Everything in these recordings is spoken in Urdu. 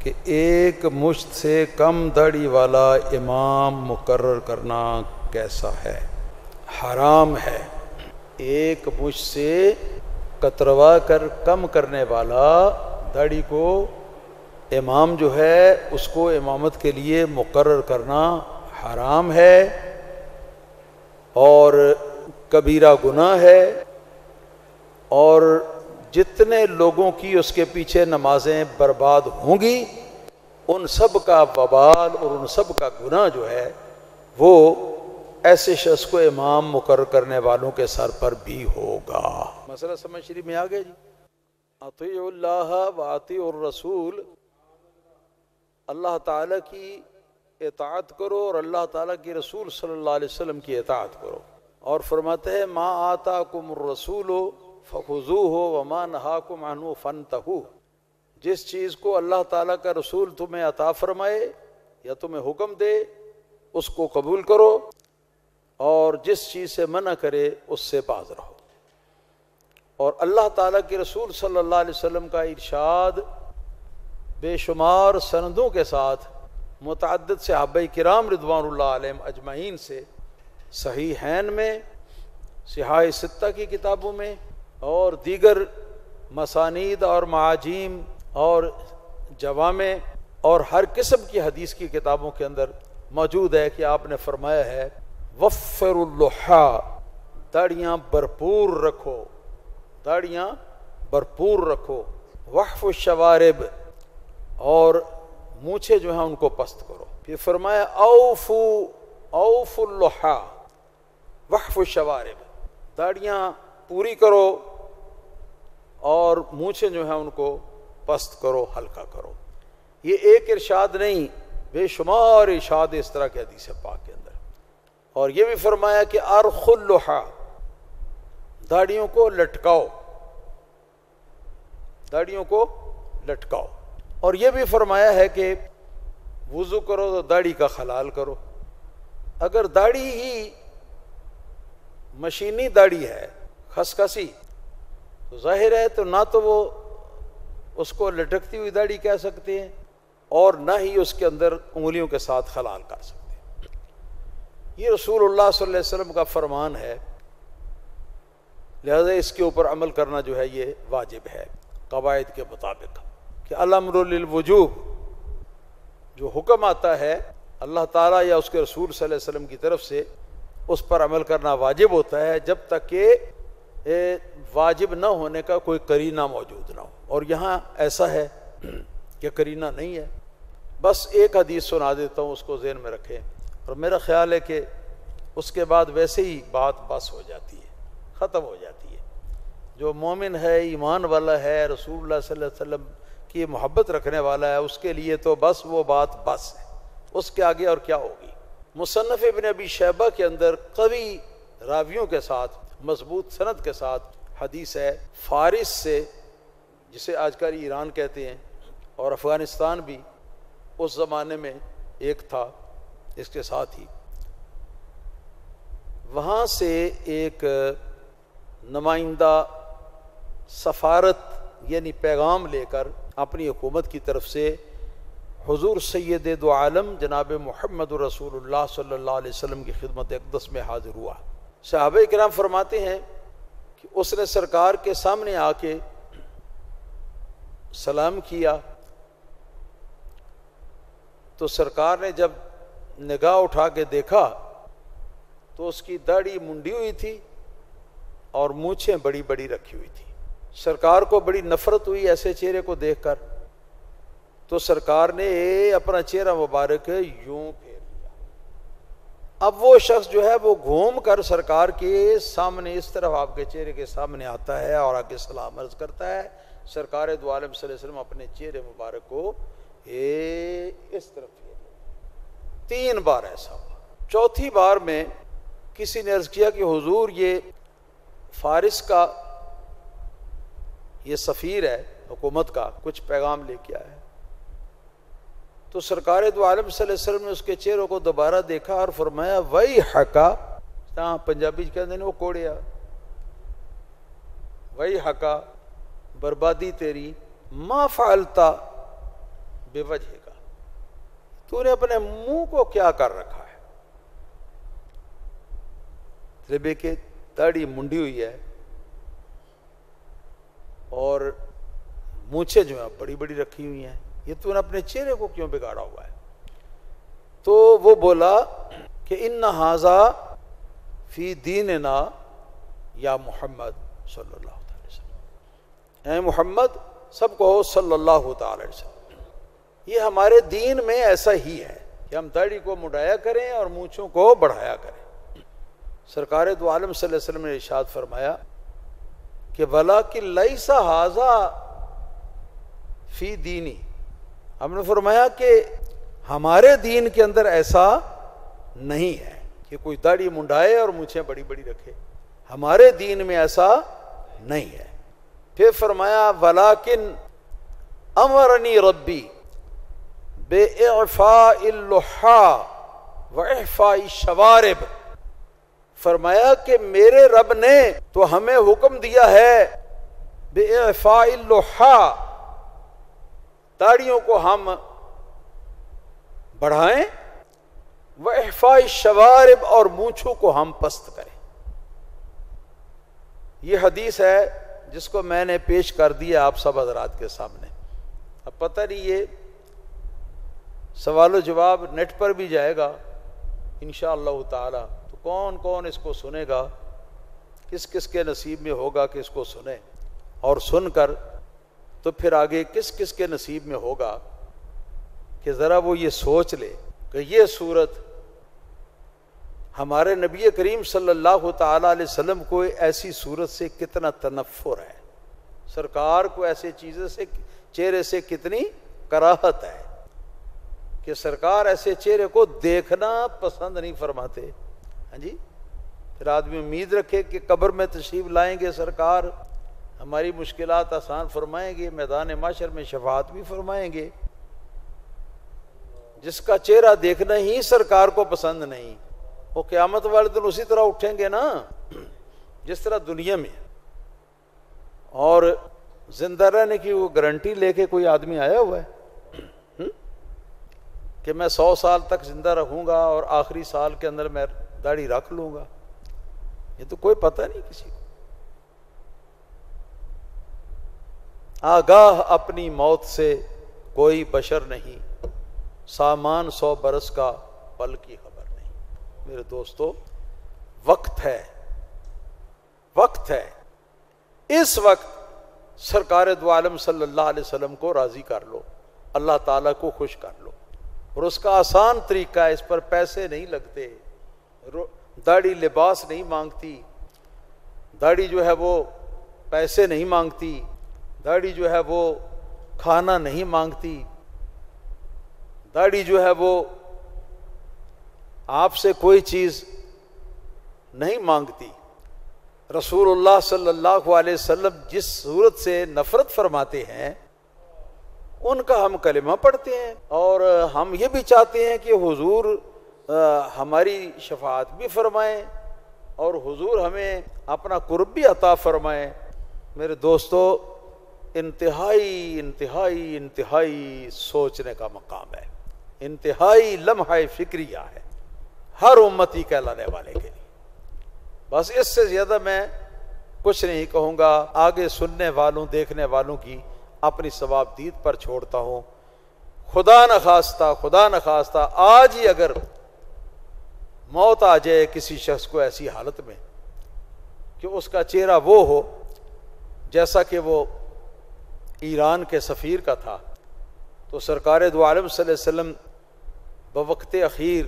کہ ایک مشت سے کم داڑھی والا امام مقرر کرنا کیسا ہے؟ حرام ہے۔ ایک مشت سے کتروا کر کم کرنے والا داڑھی کو امام جو ہے اس کو امامت کے لیے مقرر کرنا حرام ہے اور کبیرہ گناہ ہے، اور جتنے لوگوں کی اس کے پیچھے نمازیں برباد ہوں گی ان سب کا وبال اور ان سب کا گناہ جو ہے وہ ایسے شخص کو امام مقرر کرنے والوں کے سر پر بھی ہوگا۔ مسئلہ سمجھ شریف میں آ گیا جی؟ اطیعوا اللہ و اطیعوا الرسول، اللہ تعالیٰ کی اطاعت کرو اور اللہ تعالیٰ کی رسول صلی اللہ علیہ وسلم کی اطاعت کرو، اور فرماتے ہیں ما آتاکم الرسول فخذوہ وما نہاکم عنہ فانتہوا، جس چیز کو اللہ تعالیٰ کا رسول تمہیں عطا فرمائے یا تمہیں حکم دے اس کو قبول کرو، اور جس چیز سے منع کرے اس سے باز رہو۔ اور اللہ تعالیٰ کے رسول صلی اللہ علیہ وسلم کا ارشاد بے شمار سندوں کے ساتھ متعدد صحابہ کرام رضوان اللہ علیہم اجمعین سے صحیحین میں، صحاح ستہ کی کتابوں میں اور دیگر مسانید اور معاجم اور جوامع اور ہر قسم کی حدیث کی کتابوں کے اندر موجود ہے کہ آپ نے فرمایا ہے وفر اللحا، داڑیاں بھرپور رکھو، داڑیاں بھرپور رکھو، وحف الشوارب، اور مونچھیں جو ہیں ان کو پست کرو۔ پھر فرمایا اوفو اللحا وحف الشوارب، داڑیاں پوری کرو اور مونچھیں جو ہیں ان کو پست کرو، ہلکا کرو۔ یہ ایک ارشاد نہیں، بے شمار ارشاد اس طرح کے حدیث پاک کے اندر۔ اور یہ بھی فرمایا کہ ارخ اللحا، داڑیوں کو لٹکاؤ، داڑیوں کو لٹکاؤ۔ اور یہ بھی فرمایا ہے کہ وضو کرو تو داڑھی کا خلال کرو۔ اگر داڑھی ہی مشینی داڑھی ہے، خسخسی، تو ظاہر ہے تو نہ تو وہ اس کو لٹکتی ہوئی داڑھی کہہ سکتے ہیں اور نہ ہی اس کے اندر انگلیوں کے ساتھ خلال کر سکتے ہیں۔ یہ رسول اللہ صلی اللہ علیہ وسلم کا فرمان ہے، لہذا اس کے اوپر عمل کرنا جو ہے یہ واجب ہے قواعد کے مطابق، کہ الامر للوجوب، جو حکم آتا ہے اللہ تعالیٰ یا اس کے رسول صلی اللہ علیہ وسلم کی طرف سے اس پر عمل کرنا واجب ہوتا ہے جب تک کہ واجب نہ ہونے کا کوئی قرینہ موجود نہ ہو، اور یہاں ایسا ہے کہ قرینہ نہیں ہے۔ بس ایک حدیث سنا دیتا ہوں، اس کو ذہن میں رکھیں، اور میرا خیال ہے کہ اس کے بعد ویسے ہی بات بس ہو جاتی ہے، ختم ہو جاتی ہے۔ جو مومن ہے، ایمان والا ہے، رسول اللہ صلی اللہ علیہ وسلم کی محبت رکھنے والا ہے، اس کے لیے تو بس وہ بات بس ہے، اس کے آگے اور کیا ہوگی۔ مصنف ابن ابی شیبہ کے اندر قوی راویوں کے ساتھ مضبوط سند کے ساتھ حدیث ہے، فارس سے، جسے آج کل ایران کہتے ہیں، اور افغانستان بھی اس زمانے میں ایک تھا اس کے ساتھ ہی، وہاں سے ایک نمائندہ سفارت یعنی پیغام لے کر اپنی حکومت کی طرف سے حضور سید دو عالم جناب محمد رسول اللہ صلی اللہ علیہ وسلم کی خدمت اقدس میں حاضر ہوا۔ صحابہ کرام فرماتے ہیں کہ اس نے سرکار کے سامنے آ کے سلام کیا، تو سرکار نے جب نگاہ اٹھا کے دیکھا تو اس کی داڑھی منڈی ہوئی تھی اور مونچھیں بڑی بڑی رکھی ہوئی تھی۔ سرکار کو بڑی نفرت ہوئی ایسے چہرے کو دیکھ کر، تو سرکار نے اپنا چہرہ مبارک یوں پھیر لیا۔ اب وہ شخص جو ہے وہ گھوم کر سرکار کے سامنے اس طرف آپ کے چہرے کے سامنے آتا ہے اور آگے سلام عرض کرتا ہے۔ سرکار دو عالم صلی اللہ علیہ وسلم اپنے چہرے مبارک کو اس طرف پھیر لیا۔ 3 بار ایسا ہوا۔ چوتھی بار میں کسی نے عرض کیا کہ حضور یہ فارس کا یہ سفیر ہے حکومت کا، کچھ پیغام لے کے آیا ہے۔ تو سرکار دو عالم صلی اللہ علیہ وسلم نے اس کے چہروں کو دوبارہ دیکھا اور فرمایا وَيْحَكَ، جہاں پنجابی کہتے ہیں وہ کوڑیا، وَيْحَكَ، بربادی تیری، ما فعلتا، بے وجہ کا، تو نے اپنے منہ کو کیا کر رکھا ہے؟ تیرے کہ داڑھی منڈی ہوئی ہے اور مونچھیں جو ہیں بڑی بڑی رکھی ہوئی ہیں، یہ تو نے اپنے چہرے کو کیوں بگاڑا ہوا ہے؟ تو وہ بولا کہ ان ھذا فی دیننا یا محمد صلی اللہ علیہ وسلم، اے محمد سب کہو صلی اللہ تعالی علیہ وسلم، یہ ہمارے دین میں ایسا ہی ہے کہ ہم داڑھی کو مڈایا کریں اور مونچھوں کو بڑھایا کریں۔ سرکار دو عالم صلی اللہ علیہ وسلم نے ارشاد فرمایا کہ وَلَٰكِن لَيْسَ هَٰذَا فِي دِینِی، ہم نے فرمایا کہ ہمارے دین کے اندر ایسا نہیں ہے کہ کوئی داڑھی منڈائے اور مونچھیں بڑی بڑی رکھے، ہمارے دین میں ایسا نہیں ہے۔ پھر فرمایا وَلَٰكِنْ أَمَرَنِي رَبِّي بِإِعْفَاءِ اللُّحَّىٰ وَإِعْفَاءِ الشَّوَارِبِ، فرمایا کہ میرے رب نے تو ہمیں حکم دیا ہے بِإِعْفَاءِ اللُّحَّىٰ، داڑھیوں کو ہم بڑھائیں، وَإِعْفَاءِ الشَّوَارِبِ اور مونچھوں کو ہم پست کریں۔ یہ حدیث ہے جس کو میں نے پیش کر دیا آپ سب حضرات کے سامنے۔ اب پتہ نہیں یہ سوال و جواب نیٹ پر بھی جائے گا انشاءاللہ تعالی، تو کون کون اس کو سنے گا، کس کس کے نصیب میں ہوگا کہ اس کو سنے، اور سن کر تو پھر آگے کس کس کے نصیب میں ہوگا کہ ذرا وہ یہ سوچ لے کہ یہ صورت ہمارے نبی کریم صلی اللہ تعالی علیہ وسلم کو ایسی صورت سے کتنا تنفر ہے، سرکار کو ایسے چیزیں سے چہرے سے کتنی کراہت ہے کہ سرکار ایسے چہرے کو دیکھنا پسند نہیں فرماتے۔ ہاں جی، پھر آدمی امید رکھے کہ قبر میں تشریف لائیں گے سرکار، ہماری مشکلات آسان فرمائیں گے، میدان محشر میں شفاعت بھی فرمائیں گے، جس کا چہرہ دیکھنا ہی سرکار کو پسند نہیں، وہ قیامت والے دن اسی طرح اٹھیں گے نا جس طرح دنیا میں۔ اور زندہ رہنے کی وہ گارنٹی لے کے کوئی آدمی آیا ہوا ہے کہ میں 100 سال تک زندہ رہوں گا اور آخری سال کے اندر میں داڑھی رکھ لوں گا؟ یہ تو کوئی پتہ نہیں کسی کو۔ آگاہ اپنی موت سے کوئی بشر نہیں، سامان 100 برس کا پل کی خبر نہیں۔ میرے دوستو، وقت ہے، وقت ہے، اس وقت سرکار دو عالم صلی اللہ علیہ وسلم کو راضی کر لو، اللہ تعالیٰ کو خوش کر لو، اور اس کا آسان طریقہ ہے، اس پر پیسے نہیں لگتے، داڑھی لباس نہیں مانگتی، داڑھی جو ہے وہ پیسے نہیں مانگتی، داڑھی جو ہے وہ کھانا نہیں مانگتی، داڑھی جو ہے وہ آپ سے کوئی چیز نہیں مانگتی۔ رسول اللہ صلی اللہ علیہ وسلم جس صورت سے نفرت فرماتے ہیں ان کا ہم کلمہ پڑھتے ہیں، اور ہم یہ بھی چاہتے ہیں کہ حضور ہماری شفاعت بھی فرمائیں اور حضور ہمیں اپنا قرب بھی عطا فرمائیں۔ میرے دوستو، انتہائی انتہائی انتہائی سوچنے کا مقام ہے، انتہائی لمحہ فکریہ ہے ہر امتی کہلانے والے کے لیے۔ بس اس سے زیادہ میں کچھ نہیں کہوں گا، آگے سننے والوں دیکھنے والوں کی اپنی ثواب دید پر چھوڑتا ہوں۔ خدا نخواستہ آج ہی اگر موت آ جائے کسی شخص کو ایسی حالت میں کہ اس کا چہرہ وہ ہو جیسا کہ وہ ایران کے سفیر کا تھا، تو سرکار دو عالم صلی اللہ علیہ وسلم بوقت اخیر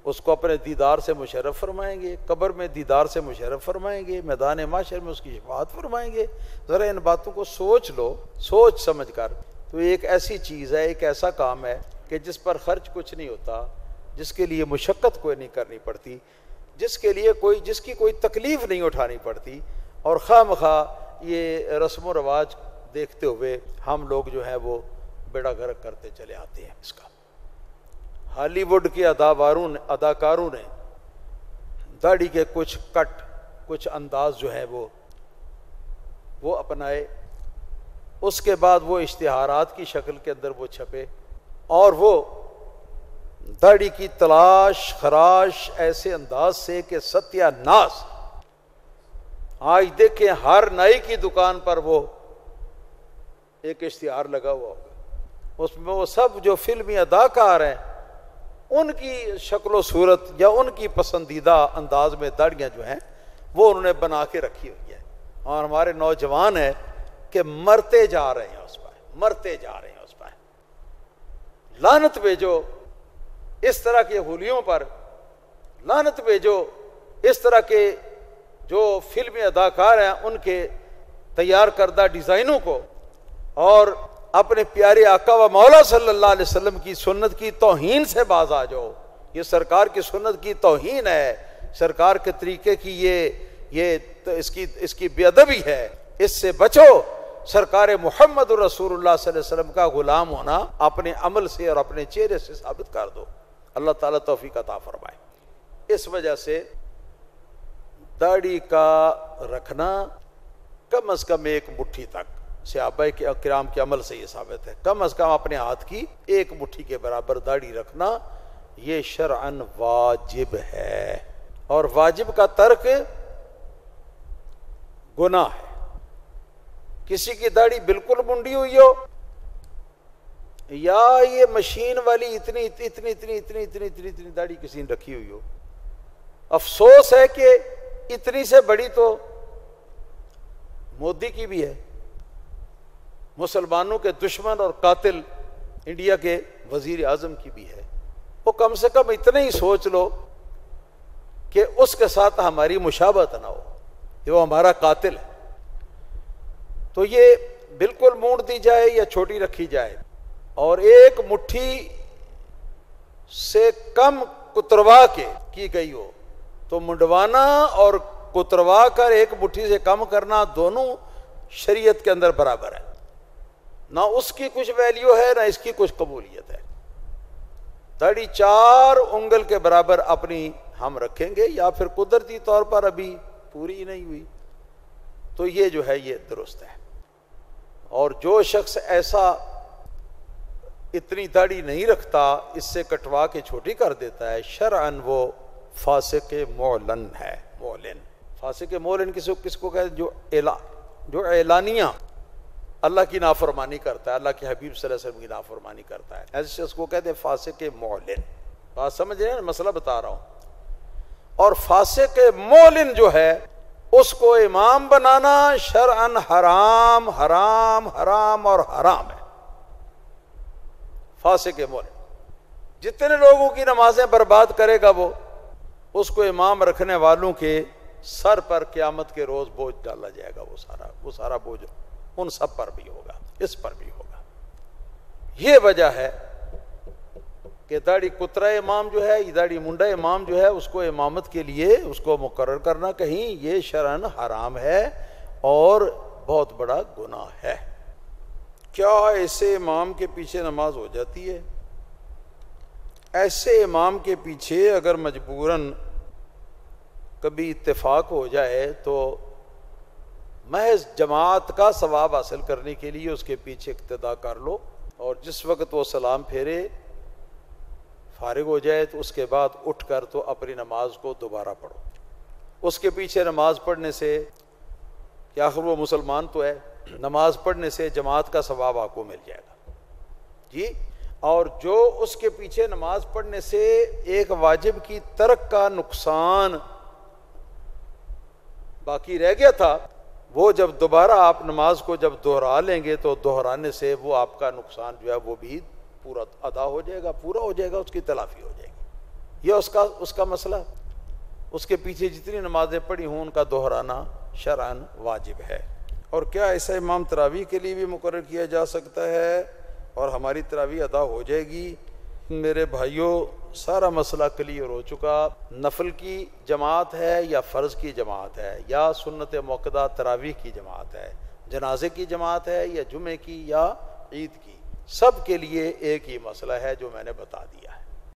اس کو اپنے دیدار سے مشرف فرمائیں گے، قبر میں دیدار سے مشرف فرمائیں گے، میدان محشر میں اس کی شفاعت فرمائیں گے۔ ذرا ان باتوں کو سوچ لو، سوچ سمجھ کر۔ تو ایک ایسی چیز ہے، ایک ایسا کام ہے کہ جس پر خرچ کچھ نہیں ہوتا، جس کے لیے مشقت کوئی نہیں کرنی پڑتی، جس کی کوئی تکلیف نہیں اٹھانی پڑتی، اور خواہ مخواہ یہ رسم و رواج دیکھتے ہوئے ہم لوگ جو ہیں وہ بیڑا غرق کرتے چلے آتے ہیں اس کا۔ ہالی ووڈ کے اداکاروں نے داڑھی کے کچھ کٹ، کچھ انداز جو ہے وہ اپنائے، اس کے بعد وہ اشتہارات کی شکل کے اندر وہ چھپے، اور وہ داڑھی کی تلاش خراش ایسے انداز سے کہ ستیہ ناس۔ آج دیکھیں ہر نائی کی دکان پر وہ ایک اشتہار لگا ہوا ہوگا، اس میں وہ سب جو فلمی اداکار ہیں ان کی شکل و صورت یا ان کی پسندیدہ انداز میں داڑیاں جو ہیں وہ انہوں نے بنا کے رکھی ہوئی ہیں، اور ہمارے نوجوان ہیں کہ مرتے جا رہے ہیں اس پر، مرتے جا رہے ہیں اس پر۔ لعنت بھیجو اس طرح کے حلیوں پر، لعنت بھیجو اس طرح کے جو فلمی اداکار ہیں ان کے تیار کردہ ڈیزائنوں کو، اور اپنے پیارے آقا و مولا صلی اللہ علیہ وسلم کی سنت کی توہین سے باز آ جاؤ۔ یہ سرکار کی سنت کی توہین ہے، سرکار کے طریقے کی یہ اس کی بے ادبی ہے، اس سے بچو۔ سرکار محمد رسول اللہ صلی اللہ علیہ وسلم کا غلام ہونا اپنے عمل سے اور اپنے چہرے سے ثابت کر دو۔ اللہ تعالیٰ توفیق عطا فرمائے۔ اس وجہ سے داڑھی کا رکھنا کم از کم ایک مٹھی تک، صحابہ کرام کے عمل سے یہ ثابت ہے، کم از کم اپنے ہاتھ کی ایک مٹھی کے برابر داڑھی رکھنا یہ شرعاً واجب ہے، اور واجب کا ترک گناہ ہے۔ کسی کی داڑھی بالکل منڈی ہوئی ہو، یا یہ مشین والی اتنی داڑھی کسی نے رکھی ہوئی ہو، افسوس ہے کہ اتنی سے بڑی تو مودی کی بھی ہے، مسلمانوں کے دشمن اور قاتل انڈیا کے وزیر اعظم کی بھی ہے۔ وہ کم سے کم اتنا ہی سوچ لو کہ اس کے ساتھ ہماری مشابہت نہ ہو، کہ وہ ہمارا قاتل ہے، تو یہ بالکل مونڈ دی جائے یا چھوٹی رکھی جائے، اور ایک مٹھی سے کم کتروا کے کی گئی ہو تو منڈوانا اور کتروا کر ایک مٹھی سے کم کرنا دونوں شریعت کے اندر برابر ہے، نہ اس کی کچھ ویلیو ہے نہ اس کی کچھ قبولیت ہے۔ داڑھی 4 انگل کے برابر اپنی ہم رکھیں گے، یا پھر قدرتی طور پر ابھی پوری ہی نہیں ہوئی، تو یہ جو ہے یہ درست ہے۔ اور جو شخص ایسا اتنی داڑھی نہیں رکھتا، اس سے کٹوا کے چھوٹی کر دیتا ہے، شرعاً وہ فاسق معلن ہے۔ معلن، فاسق معلن کس کو کہتے ہیں؟ جو اعلانیہ اللہ کی نافرمانی کرتا ہے، اللہ کے حبیب صلی اللہ علیہ وسلم کی نافرمانی کرتا ہے، ایسے شخص کو کہتے ہیں فاسق معلن۔ بات سمجھ رہے ہیں، مسئلہ بتا رہا ہوں۔ اور فاسق معلن جو ہے اس کو امام بنانا شرعاً حرام حرام حرام اور حرام ہے۔ فاسق معلن جتنے لوگوں کی نمازیں برباد کرے گا، وہ اس کو امام رکھنے والوں کے سر پر قیامت کے روز بوجھ ڈالا جائے گا، وہ سارا بوجھ ان سب پر بھی ہوگا، اس پر بھی ہوگا۔ یہ وجہ ہے کہ داڑھی کترا امام جو ہے، یہ داڑھی منڈا امام جو ہے، اس کو امامت کے لیے اس کو مقرر کرنا کہیں یہ شرعاً حرام ہے اور بہت بڑا گناہ ہے۔ کیا ایسے امام کے پیچھے نماز ہو جاتی ہے؟ ایسے امام کے پیچھے اگر مجبوراً کبھی اتفاق ہو جائے تو محض جماعت کا ثواب حاصل کرنے کے لیے اس کے پیچھے اقتداء کر لو، اور جس وقت وہ سلام پھیرے فارغ ہو جائے تو اس کے بعد اٹھ کر تو اپنی نماز کو دوبارہ پڑھو۔ اس کے پیچھے نماز پڑھنے سے کہ آخر وہ مسلمان تو ہے، نماز پڑھنے سے جماعت کا ثواب آپ کو مل جائے گا جی۔ اور جو اس کے پیچھے نماز پڑھنے سے ایک واجب کی ترک کا نقصان باقی رہ گیا تھا، وہ جب دوبارہ آپ نماز کو جب دہرا لیں گے تو دہرانے سے وہ آپ کا نقصان جو ہے وہ بھی پورا ادا ہو جائے گا، پورا ہو جائے گا، اس کی تلافی ہو جائے گی۔ یہ اس کا مسئلہ، اس کے پیچھے جتنی نمازیں پڑھی ہوں ان کا دہرانا شرعاً واجب ہے۔ اور کیا ایسا امام تراویح کے لیے بھی مقرر کیا جا سکتا ہے اور ہماری تراویح ادا ہو جائے گی؟ میرے بھائیوں، سارا مسئلہ کلیئر ہو چکا۔ نفل کی جماعت ہے یا فرض کی جماعت ہے یا سنت موقدہ تراویح کی جماعت ہے، جنازے کی جماعت ہے یا جمعے کی یا عید کی، سب کے لیے ایک ہی مسئلہ ہے جو میں نے بتا دیا ہے۔